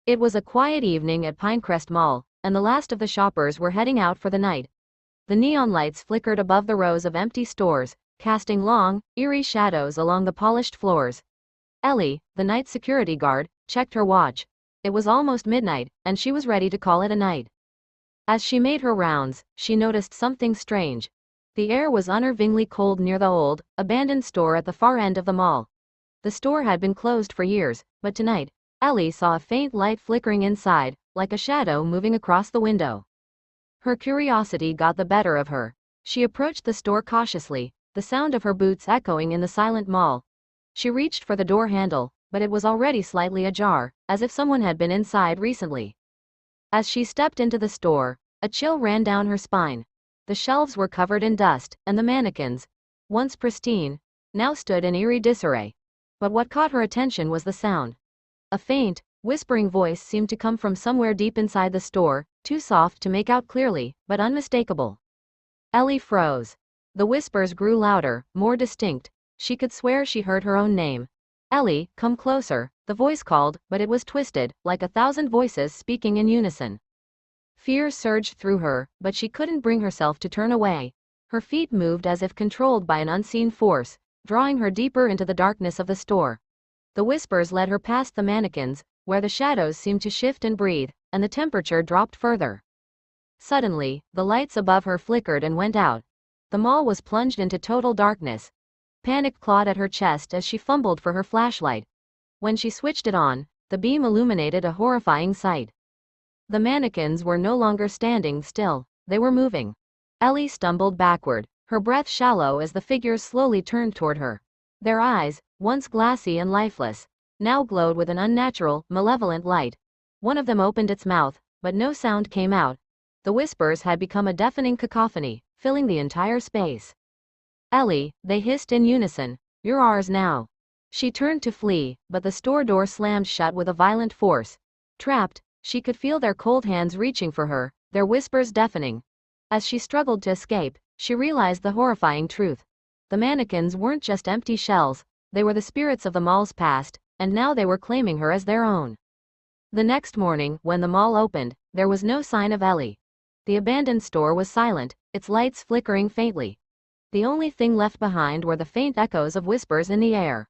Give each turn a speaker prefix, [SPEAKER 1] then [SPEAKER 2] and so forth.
[SPEAKER 1] It was a quiet evening at Pinecrest Mall, and the last of the shoppers were heading out for the night. The neon lights flickered above the rows of empty stores, casting long, eerie shadows along the polished floors. Ellie, the night security guard, checked her watch. It was almost midnight, and she was ready to call it a night. As she made her rounds, she noticed something strange. The air was unnervingly cold near the old, abandoned store at the far end of the mall. The store had been closed for years, but tonight, Ellie saw a faint light flickering inside, like a shadow moving across the window. Her curiosity got the better of her. She approached the store cautiously, the sound of her boots echoing in the silent mall. She reached for the door handle, but it was already slightly ajar, as if someone had been inside recently. As she stepped into the store, a chill ran down her spine. The shelves were covered in dust, and the mannequins, once pristine, now stood in eerie disarray. But what caught her attention was the sound. A faint, whispering voice seemed to come from somewhere deep inside the store, too soft to make out clearly, but unmistakable. Ellie froze. The whispers grew louder, more distinct. She could swear she heard her own name. "Ellie, come closer," the voice called, but it was twisted, like 1,000 voices speaking in unison. Fear surged through her, but she couldn't bring herself to turn away. Her feet moved as if controlled by an unseen force, drawing her deeper into the darkness of the store. The whispers led her past the mannequins, where the shadows seemed to shift and breathe, and the temperature dropped further. Suddenly, the lights above her flickered and went out. The mall was plunged into total darkness. Panic clawed at her chest as she fumbled for her flashlight. When she switched it on, the beam illuminated a horrifying sight. The mannequins were no longer standing still, they were moving. Ellie stumbled backward, her breath shallow as the figures slowly turned toward her. Their eyes, once glassy and lifeless, now glowed with an unnatural, malevolent light. One of them opened its mouth, but no sound came out. The whispers had become a deafening cacophony, filling the entire space. "Ellie," they hissed in unison, "you're ours now." She turned to flee, but the store door slammed shut with a violent force. Trapped, she could feel their cold hands reaching for her, their whispers deafening. As she struggled to escape, she realized the horrifying truth. The mannequins weren't just empty shells, they were the spirits of the mall's past, and now they were claiming her as their own. The next morning, when the mall opened, there was no sign of Ellie. The abandoned store was silent, its lights flickering faintly. The only thing left behind were the faint echoes of whispers in the air.